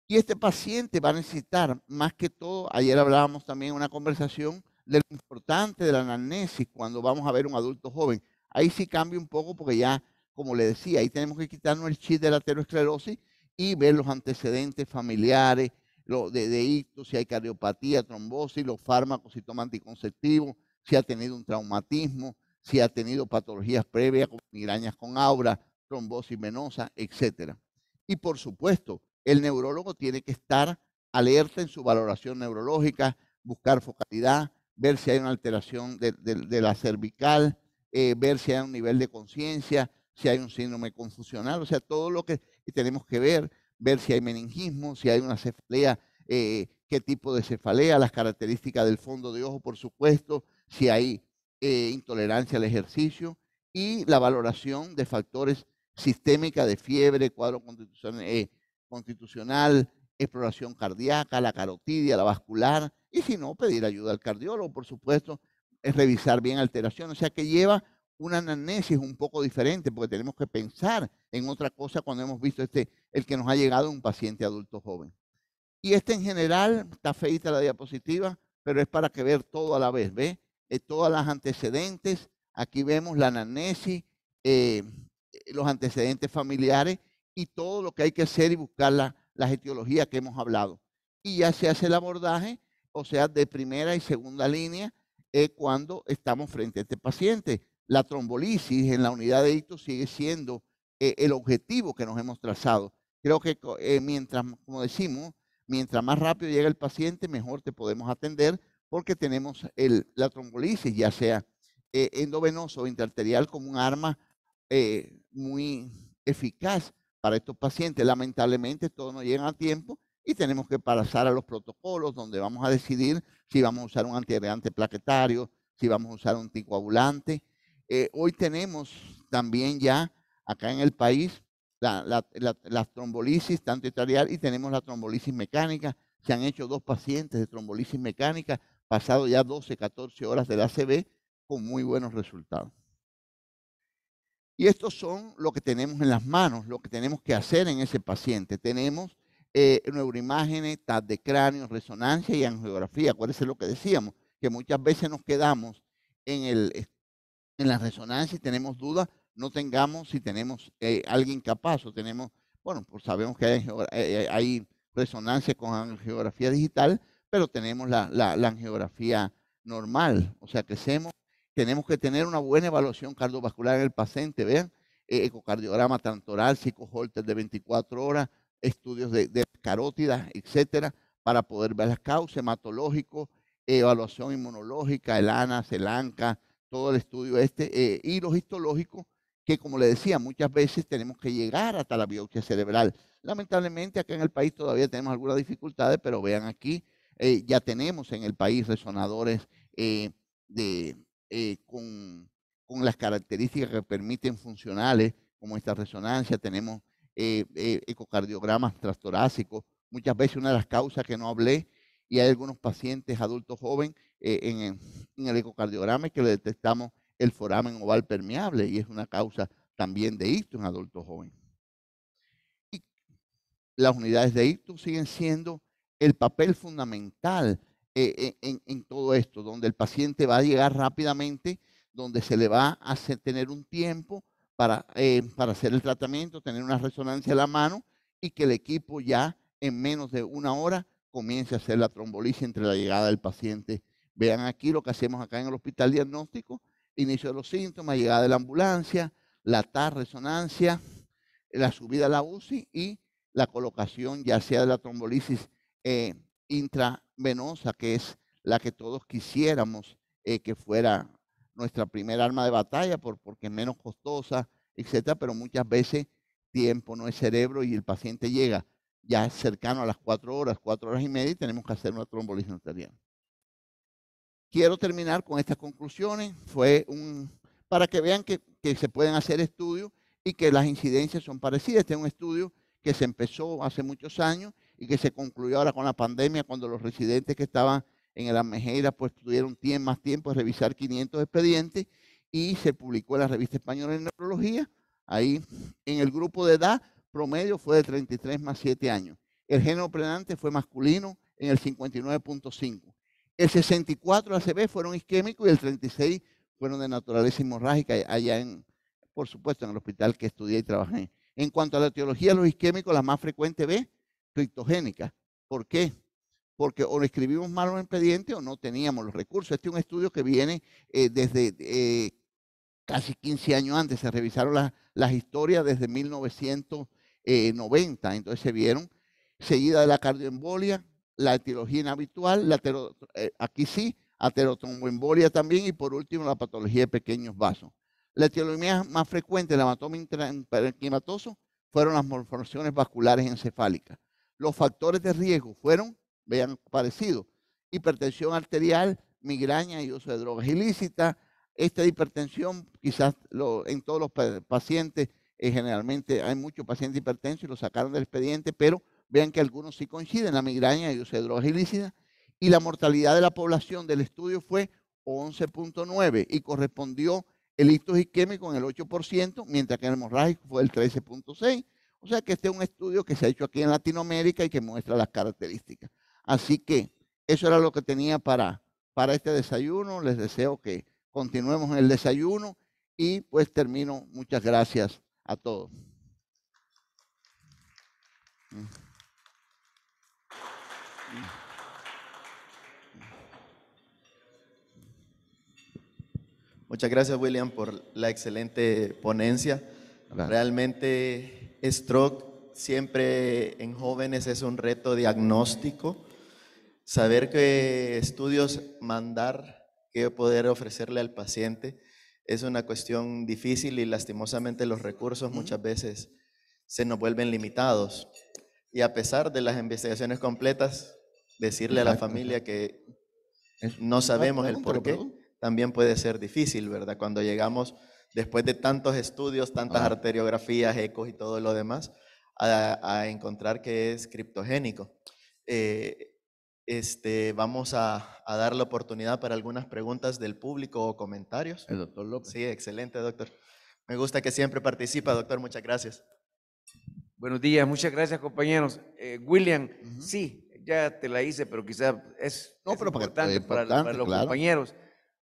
Y este paciente va a necesitar, más que todo, ayer hablábamos también en una conversación de lo importante de la anamnesis cuando vamos a ver un adulto joven. Ahí sí cambia un poco, porque ya, como le decía, ahí tenemos que quitarnos el chip de la aterosclerosis y ver los antecedentes familiares, de ictus, si hay cardiopatía, trombosis, los fármacos, si toma anticonceptivos, si ha tenido un traumatismo, si ha tenido patologías previas, como migrañas con aura, trombosis venosa, etcétera. Y por supuesto, el neurólogo tiene que estar alerta en su valoración neurológica, buscar focalidad, ver si hay una alteración de la cervical, ver si hay un nivel de conciencia, si hay un síndrome confusional, o sea, todo lo que tenemos que ver si hay meningismo, si hay una cefalea, qué tipo de cefalea, las características del fondo de ojo, por supuesto, si hay intolerancia al ejercicio, y la valoración de factores sistémica de fiebre, cuadro constitucional, exploración cardíaca, la carotidia, la vascular, y si no, pedir ayuda al cardiólogo, por supuesto, es revisar bien alteraciones, o sea que lleva una anamnesis un poco diferente, porque tenemos que pensar en otra cosa cuando hemos visto el que nos ha llegado un paciente adulto joven. Y en general, está feita la diapositiva, pero es para que ver todo a la vez, ¿ve? Todas las antecedentes, aquí vemos la anamnesis, eh, los antecedentes familiares y todo lo que hay que hacer y buscar las etiologías que hemos hablado. Y ya se hace el abordaje, o sea, de primera y segunda línea, cuando estamos frente a este paciente. La trombolisis en la unidad de ictus sigue siendo el objetivo que nos hemos trazado. Creo que mientras, como decimos, mientras más rápido llega el paciente, mejor te podemos atender porque tenemos la trombolisis, ya sea endovenoso o intraarterial, como un arma muy eficaz para estos pacientes. Lamentablemente, todos no llegan a tiempo y tenemos que pasar a los protocolos donde vamos a decidir si vamos a usar un antiagregante plaquetario, si vamos a usar un anticoagulante. Hoy tenemos también ya acá en el país la trombolisis tanto intraarterial y tenemos la trombolisis mecánica. Se han hecho 2 pacientes de trombolisis mecánica, pasado ya 12, 14 horas del ACV con muy buenos resultados. Y estos son lo que tenemos en las manos, lo que tenemos que hacer en ese paciente. Tenemos neuroimágenes, TAC de cráneo, resonancia y angiografía. Acuérdense lo que decíamos, que muchas veces nos quedamos en la resonancia y tenemos dudas, no tengamos si tenemos alguien capaz o tenemos, bueno, pues sabemos que hay resonancia con angiografía digital, pero tenemos la angiografía normal, o sea que tenemos que tener una buena evaluación cardiovascular en el paciente, vean, ecocardiograma transtorácico, Holter de 24 horas, estudios de carótidas, etcétera, para poder ver las causas, hematológico, evaluación inmunológica, el ANAS, el ANCA, todo el estudio y los histológicos, que como le decía, muchas veces tenemos que llegar hasta la biopsia cerebral. Lamentablemente acá en el país todavía tenemos algunas dificultades, pero vean aquí, ya tenemos en el país resonadores con las características que permiten funcionales, como esta resonancia, tenemos ecocardiogramas transtorácicos, muchas veces una de las causas que no hablé, y hay algunos pacientes adultos jóvenes en el ecocardiograma es que le detectamos el foramen oval permeable y es una causa también de ictus en adultos jóvenes. Y las unidades de ictus siguen siendo el papel fundamental en todo esto, donde el paciente va a llegar rápidamente, donde se le va a tener un tiempo para hacer el tratamiento, tener una resonancia en la mano y que el equipo ya en menos de una hora comience a hacer la trombolisis entre la llegada del paciente. Vean aquí lo que hacemos acá en el hospital diagnóstico, inicio de los síntomas, llegada de la ambulancia, la TAR, resonancia, la subida a la UCI y la colocación ya sea de la trombolisis intravenosa, que es la que todos quisiéramos que fuera nuestra primera arma de batalla porque es menos costosa, etcétera, pero muchas veces tiempo no es cerebro y el paciente llega ya cercano a las 4 horas y media y tenemos que hacer una trombolisis arterial. Quiero terminar con estas conclusiones. Para que vean que se pueden hacer estudios y que las incidencias son parecidas. Este es un estudio que se empezó hace muchos años y que se concluyó ahora con la pandemia, cuando los residentes que estaban en el Almejeira pues tuvieron más tiempo de revisar 500 expedientes y se publicó en la Revista Española de Neurología. Ahí en el grupo de edad promedio fue de 33 más 7 años. El género predominante fue masculino en el 59.5. El 64 ACV fueron isquémicos y el 36 fueron de naturaleza hemorrágica allá por supuesto, en el hospital que estudié y trabajé. En cuanto a la etiología de los isquémicos, la más frecuente criptogénica. ¿Por qué? Porque o lo escribimos mal en el expediente o no teníamos los recursos. Este es un estudio que viene desde casi 15 años antes. Se revisaron las historias desde 1990. Entonces se vieron, seguida de la cardioembolia, la etiología inhabitual, aquí sí, aterotromboembolia también, y por último la patología de pequeños vasos. La etiología más frecuente del hematoma parenquimatoso fueron las malformaciones vasculares encefálicas. Los factores de riesgo fueron, vean, parecidos: hipertensión arterial, migraña y uso de drogas ilícitas. Esta hipertensión, quizás en todos los pacientes, generalmente hay muchos pacientes hipertensos y lo sacaron del expediente, pero vean que algunos sí coinciden, la migraña y el uso de drogas ilícitas, y la mortalidad de la población del estudio fue 11.9 y correspondió el ictus isquémico en el 8%, mientras que el hemorrágico fue el 13.6. O sea que este es un estudio que se ha hecho aquí en Latinoamérica y que muestra las características. Así que eso era lo que tenía para este desayuno. Les deseo que continuemos en el desayuno y pues termino. Muchas gracias a todos. Muchas gracias, William, por la excelente ponencia. Gracias. Realmente, stroke siempre en jóvenes es un reto diagnóstico. Saber qué estudios mandar, qué poder ofrecerle al paciente, es una cuestión difícil y lastimosamente los recursos muchas veces se nos vuelven limitados. Y a pesar de las investigaciones completas, decirle a la familia que no sabemos el por qué, también puede ser difícil, ¿verdad? Cuando llegamos, después de tantos estudios, tantas arteriografías, ecos y todo lo demás, a encontrar que es criptogénico. Vamos a dar la oportunidad para algunas preguntas del público o comentarios. El doctor López. Sí, excelente, doctor. Me gusta que siempre participa, doctor. Muchas gracias. Buenos días, muchas gracias, compañeros. William, sí, ya te la hice, pero quizá es importante para los compañeros.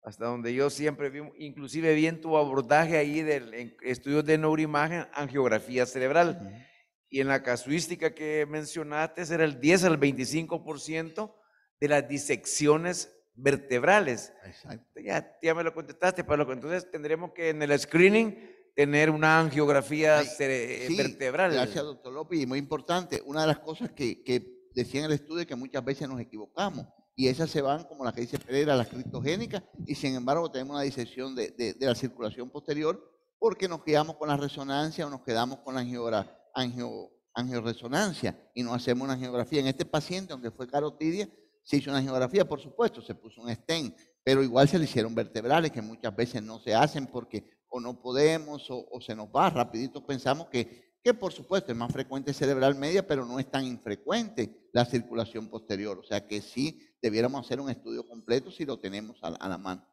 Hasta donde yo siempre vi, inclusive vi en tu abordaje ahí en estudios de neuroimagen, angiografía cerebral. Y en la casuística que mencionaste era el 10 al 25% de las disecciones vertebrales. Exacto. Ya me lo contestaste, pero entonces tendremos que en el screening tener una angiografía vertebral. Gracias, doctor López, y muy importante, una de las cosas que decía en el estudio es que muchas veces nos equivocamos, y esas se van, como la que dice Pereira, las criptogénicas, y sin embargo tenemos una disección de la circulación posterior, porque nos quedamos con la resonancia o nos quedamos con la angioresonancia y no hacemos una angiografía. En este paciente, aunque fue carotidia, se hizo una angiografía, por supuesto, se puso un stent, pero igual se le hicieron vertebrales, que muchas veces no se hacen porque o no podemos o se nos va rapidito. Pensamos que por supuesto es más frecuente cerebral media, pero no es tan infrecuente la circulación posterior. O sea que sí debiéramos hacer un estudio completo si lo tenemos a la mano.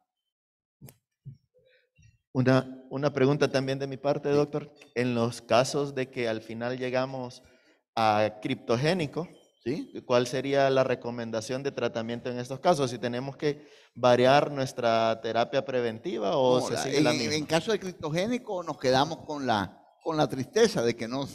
Una pregunta también de mi parte, doctor. En los casos de que al final llegamos a criptogénico, ¿sí? ¿Cuál sería la recomendación de tratamiento en estos casos? Si tenemos que variar nuestra terapia preventiva o no, se sigue la misma. En caso de criptogénico nos quedamos con la tristeza de que no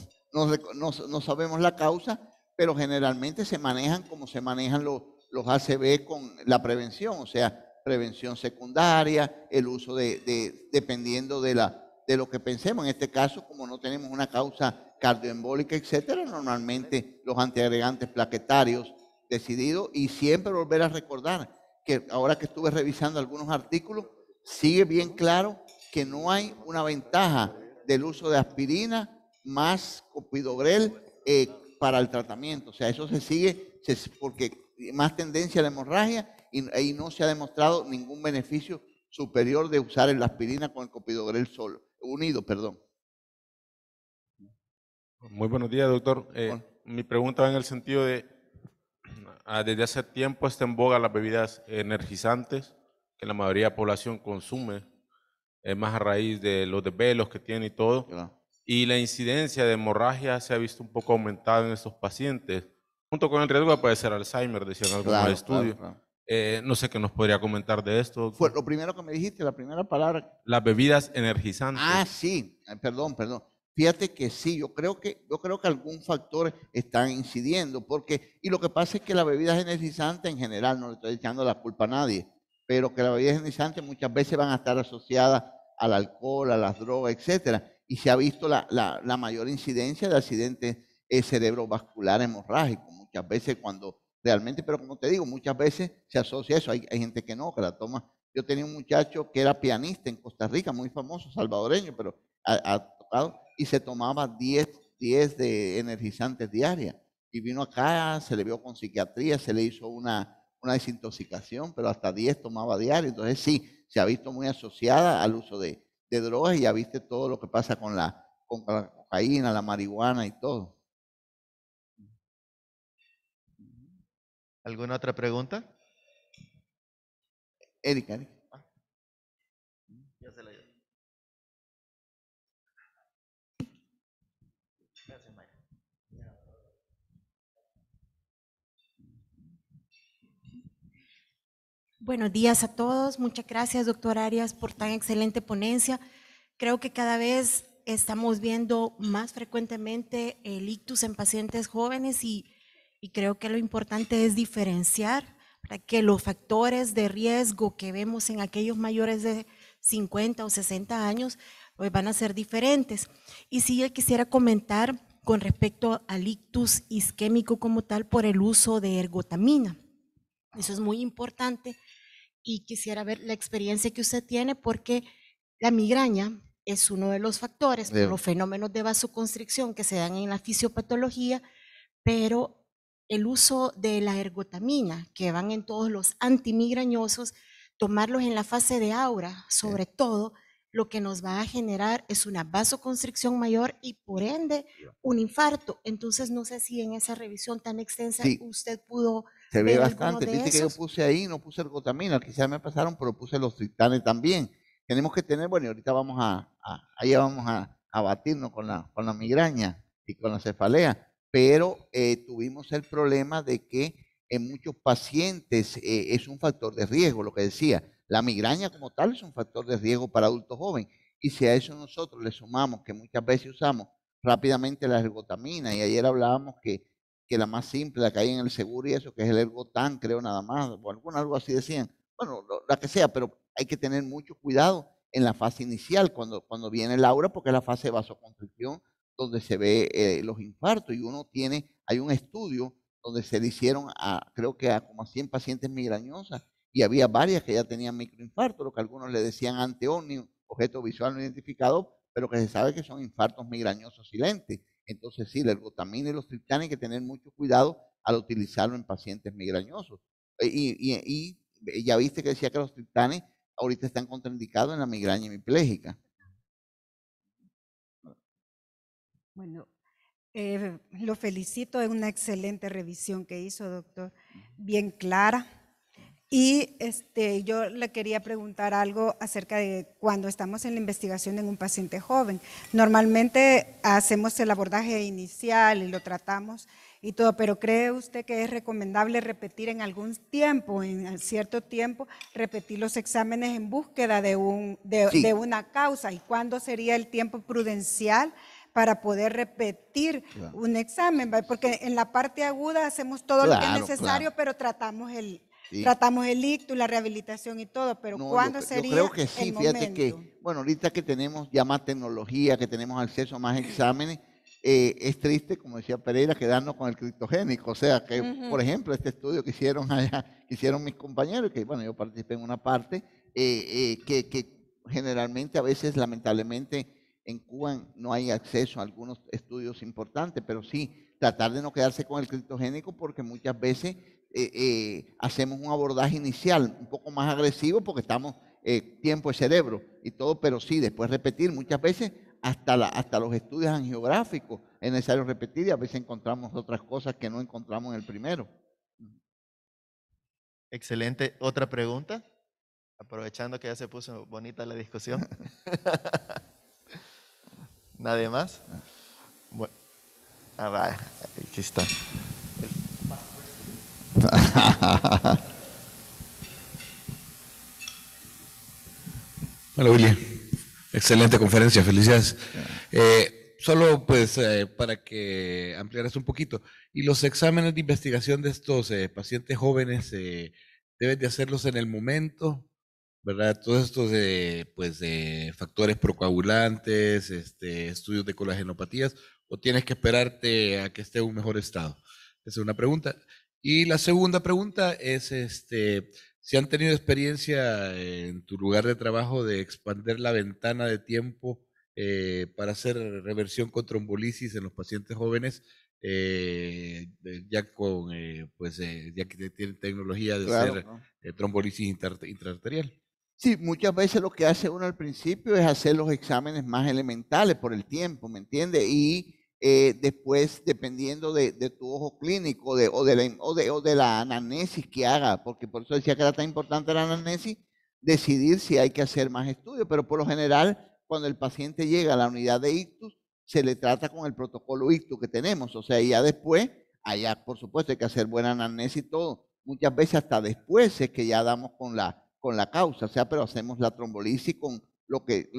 sabemos la causa, pero generalmente se manejan como se manejan los ACV con la prevención, o sea, prevención secundaria, el uso dependiendo de lo que pensemos. En este caso, como no tenemos una causa cardioembólica, etcétera, normalmente los antiagregantes plaquetarios decididos, y siempre volver a recordar que ahora que estuve revisando algunos artículos, sigue bien claro que no hay una ventaja del uso de aspirina más clopidogrel para el tratamiento. O sea, eso se sigue porque más tendencia a la hemorragia y no se ha demostrado ningún beneficio superior de usar la aspirina con el clopidogrel unido. Muy buenos días, doctor. Mi pregunta va en el sentido de, desde hace tiempo está en boga las bebidas energizantes que la mayoría de la población consume, más a raíz de los desvelos que tiene y todo. Claro. Y la incidencia de hemorragia se ha visto un poco aumentada en estos pacientes, junto con el riesgo de padecer Alzheimer, decían algunos estudios. Claro. No sé qué nos podría comentar de esto. Fue lo primero que me dijiste, la primera palabra. Las bebidas energizantes. Ah, sí, perdón. Fíjate que sí, yo creo que algún factor están incidiendo, y lo que pasa es que las bebidas energizantes en general, no le estoy echando la culpa a nadie, pero que las bebidas energizantes muchas veces van a estar asociadas al alcohol, a las drogas, etcétera, y se ha visto la mayor incidencia de accidentes cerebrovascular hemorrágicos, muchas veces cuando realmente, pero como te digo, muchas veces se asocia a eso, hay gente que no, que la toma. Yo tenía un muchacho que era pianista en Costa Rica, muy famoso, salvadoreño, pero ha tocado, y se tomaba 10 de energizantes diarias. Y vino acá, se le vio con psiquiatría, se le hizo una desintoxicación, pero hasta 10 tomaba diario. Entonces sí, se ha visto muy asociada al uso de drogas, y ya viste todo lo que pasa con la cocaína, la marihuana y todo. ¿Alguna otra pregunta? Erika. Ya se la llevo. Gracias, Maya. Buenos días a todos. Muchas gracias, doctor Arias, por tan excelente ponencia. Creo que cada vez estamos viendo más frecuentemente el ictus en pacientes jóvenes y creo que lo importante es diferenciar para que los factores de riesgo que vemos en aquellos mayores de 50 o 60 años pues van a ser diferentes. Y sí, yo quisiera comentar con respecto al ictus isquémico como tal por el uso de ergotamina. Eso es muy importante y quisiera ver la experiencia que usted tiene porque la migraña es uno de los factores por los fenómenos de vasoconstricción que se dan en la fisiopatología, pero el uso de la ergotamina, que van en todos los antimigrañosos, tomarlos en la fase de aura, sobre todo, lo que nos va a generar es una vasoconstricción mayor y por ende un infarto. Entonces no sé si en esa revisión tan extensa usted pudo se ver ve bastante. Viste que yo puse ahí, no puse ergotamina, quizás me pasaron, pero puse los triptanes también. Tenemos que tener, bueno, y ahorita vamos a batirnos con la migraña y con la cefalea, pero tuvimos el problema de que en muchos pacientes es un factor de riesgo, lo que decía. La migraña como tal es un factor de riesgo para adultos jóvenes. Y si a eso nosotros le sumamos que muchas veces usamos rápidamente la ergotamina, y ayer hablábamos que la más simple, la que hay en el seguro y eso, que es el Ergotan, creo nada más, o algo así decían. Bueno, la que sea, pero hay que tener mucho cuidado en la fase inicial, cuando viene el aura, porque es la fase de vasoconstricción, donde se ve los infartos, y hay un estudio donde se le hicieron creo que a como a 100 pacientes migrañosas, y había varias que ya tenían microinfartos, lo que algunos le decían anteomnio, objeto visual no identificado, pero que se sabe que son infartos migrañosos silentes. Entonces sí, la ergotamina y los triptanes hay que tener mucho cuidado al utilizarlo en pacientes migrañosos. Y ya viste que decía que los triptanes ahorita están contraindicados en la migraña hemipléjica. Bueno, lo felicito, es una excelente revisión que hizo, doctor, bien clara. Y yo le quería preguntar algo acerca de cuando estamos en la investigación en un paciente joven. Normalmente hacemos el abordaje inicial y lo tratamos y todo, pero ¿cree usted que es recomendable repetir en algún tiempo, en cierto tiempo, repetir los exámenes en búsqueda de una causa? ¿Y cuándo sería el tiempo prudencial para poder repetir un examen? Porque en la parte aguda hacemos todo lo que es necesario, pero tratamos el ictus, la rehabilitación y todo, pero ¿cuándo sería yo creo que sí, el fíjate momento? que, bueno, ahorita que tenemos ya más tecnología, que tenemos acceso a más exámenes, es triste, como decía Pereira, quedarnos con el criptogénico, o sea, que, por ejemplo, este estudio que hicieron allá, que hicieron mis compañeros, que bueno, yo participé en una parte, que generalmente a veces, lamentablemente, en Cuba no hay acceso a algunos estudios importantes, pero sí, tratar de no quedarse con el criptogénico porque muchas veces hacemos un abordaje inicial un poco más agresivo porque estamos tiempo de cerebro y todo, pero sí, después repetir muchas veces hasta los estudios angiográficos es necesario repetir y a veces encontramos otras cosas que no encontramos en el primero. Excelente. ¿Otra pregunta? Aprovechando que ya se puso bonita la discusión. ¿Nadie más? Bueno, vaya, aquí está. Hola, William. Excelente conferencia, felicidades. Solo pues para que ampliaras un poquito. ¿Y los exámenes de investigación de estos pacientes jóvenes deben de hacerlos en el momento? ¿Verdad? Todos estos pues, factores procoagulantes, estudios de colagenopatías, ¿o tienes que esperarte a que esté en un mejor estado? Esa es una pregunta. Y la segunda pregunta es, si han tenido experiencia en tu lugar de trabajo de expandir la ventana de tiempo para hacer reversión con trombolisis en los pacientes jóvenes, ya con, ya que tienen tecnología de hacer trombolisis intraarterial. Sí, muchas veces lo que hace uno al principio es hacer los exámenes más elementales por el tiempo, ¿me entiende? Y después, dependiendo de tu ojo clínico o de la anamnesis que haga, porque por eso decía que era tan importante la anamnesis, decidir si hay que hacer más estudios, pero por lo general, cuando el paciente llega a la unidad de ictus, se le trata con el protocolo ictus que tenemos, o sea, ya después, allá por supuesto hay que hacer buena anamnesis y todo, muchas veces hasta después es que ya damos con la causa, o sea, pero hacemos la trombolisis con lo que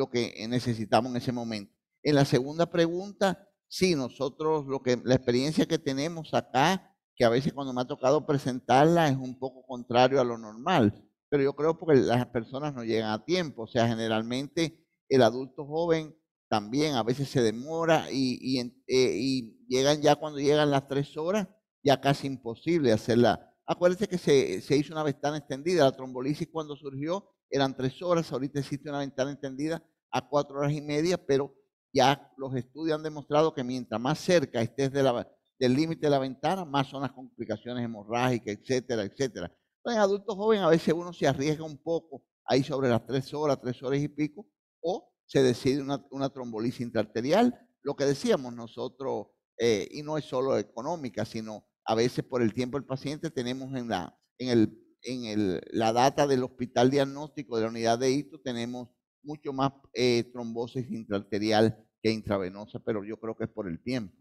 necesitamos en ese momento. En la segunda pregunta, sí, nosotros la experiencia que tenemos acá, que a veces cuando me ha tocado presentarla es un poco contrario a lo normal, pero yo creo porque las personas no llegan a tiempo, o sea, generalmente el adulto joven también a veces se demora y llegan ya cuando llegan las 3 horas, ya casi imposible hacerla. Acuérdense que se hizo una ventana extendida, la trombolisis cuando surgió eran 3 horas, ahorita existe una ventana extendida a 4 horas y media, pero ya los estudios han demostrado que mientras más cerca estés del límite de la ventana, más son las complicaciones hemorrágicas, etcétera, etcétera. Entonces, en adultos jóvenes a veces uno se arriesga un poco ahí sobre las 3 horas y pico, o se decide una trombolisis intraarterial. Lo que decíamos nosotros, y no es solo económica, sino a veces por el tiempo del paciente tenemos en la data del hospital diagnóstico de la unidad de ictus, tenemos mucho más trombosis intraarterial que intravenosa, pero yo creo que es por el tiempo.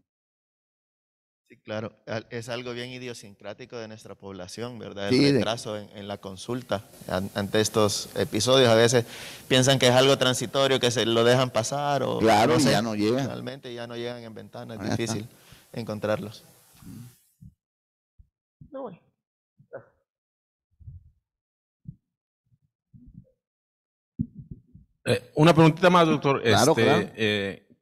Sí, claro, es algo bien idiosincrático de nuestra población, ¿verdad? El retraso en la consulta ante estos episodios. A veces piensan que es algo transitorio, que se lo dejan pasar o claro, no sé, ya no llegan. Realmente ya no llegan en ventana, es difícil encontrarlos. No, bueno. Una preguntita más, doctor. Claro,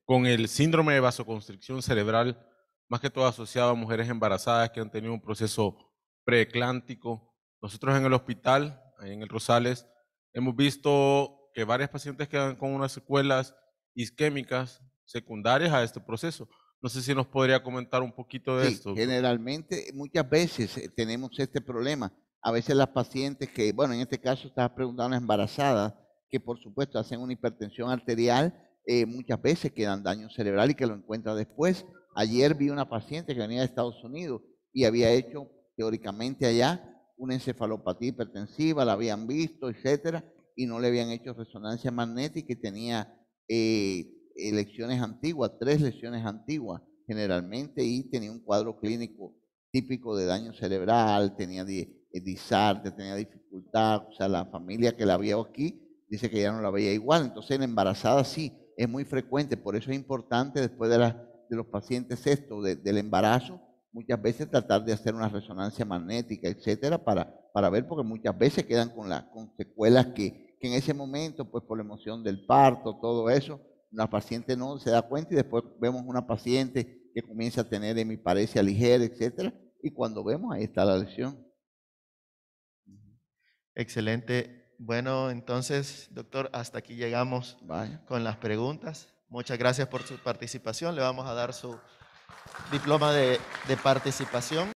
Con el síndrome de vasoconstricción cerebral, más que todo asociado a mujeres embarazadas que han tenido un proceso preeclántico, nosotros en el hospital, ahí en el Rosales, hemos visto que varias pacientes quedan con unas secuelas isquémicas secundarias a este proceso. No sé si nos podría comentar un poquito de esto. Generalmente, muchas veces tenemos este problema. A veces las pacientes que, bueno, en este caso estaba preguntando a una embarazada, que por supuesto hacen una hipertensión arterial, muchas veces quedan daño cerebral y que lo encuentra después. Ayer vi una paciente que venía de Estados Unidos y había hecho teóricamente allá una encefalopatía hipertensiva, la habían visto, etcétera, y no le habían hecho resonancia magnética y tenía lesiones antiguas, 3 lesiones antiguas generalmente, y tenía un cuadro clínico típico de daño cerebral, tenía disarte, tenía dificultad, o sea, la familia que la vio aquí dice que ya no la veía igual. Entonces en la embarazada sí, es muy frecuente, por eso es importante después de los pacientes del embarazo, muchas veces tratar de hacer una resonancia magnética, etcétera, para ver, porque muchas veces quedan con secuelas que en ese momento, pues por la emoción del parto, todo eso, la paciente no se da cuenta y después vemos una paciente que comienza a tener hemiparesia ligera, etcétera, y cuando vemos ahí está la lesión. Excelente. Bueno, entonces, doctor, hasta aquí llegamos con las preguntas. Muchas gracias por su participación. Le vamos a dar su diploma de participación.